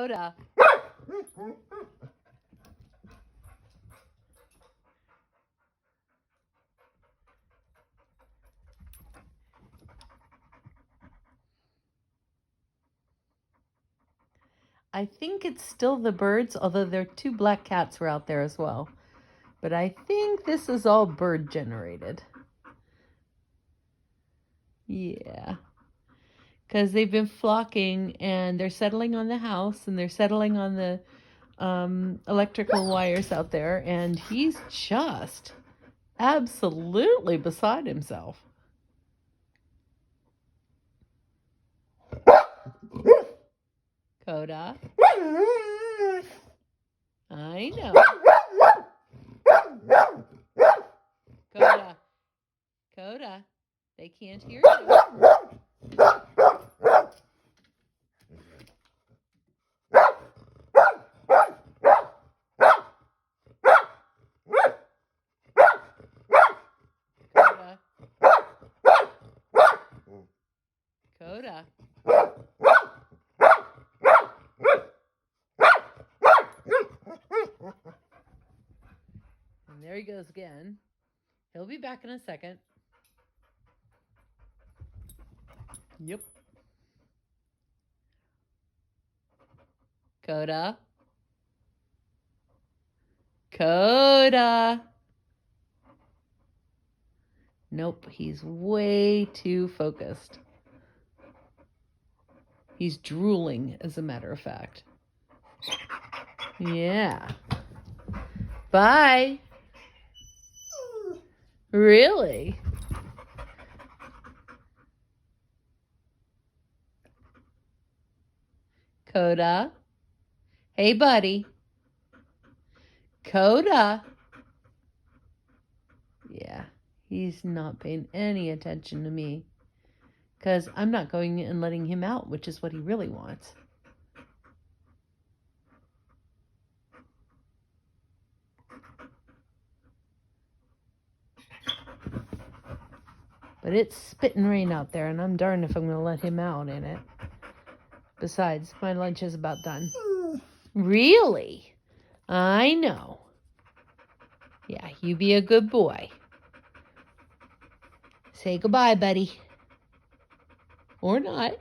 Koda. I think it's still the birds, although there are 2 black cats were out there as well. But I think this is all bird generated. Yeah. Because they've been flocking and they're settling on the house and they're settling on the electrical wires out there. And he's just absolutely beside himself. Koda. I know. Koda. Koda. They can't hear you. Koda. Koda. And there he goes again. He'll be back in a second. Yep. Koda. Koda. Nope, he's way too focused. He's drooling, as a matter of fact. Yeah. Bye. Really? Koda. Hey, buddy. Koda. Yeah, he's not paying any attention to me because I'm not going and letting him out, which is what he really wants. But it's spitting rain out there, and I'm darned if I'm going to let him out in it. Besides, my lunch is about done. Really? I know. Yeah, you be a good boy. Say goodbye, buddy. Or not.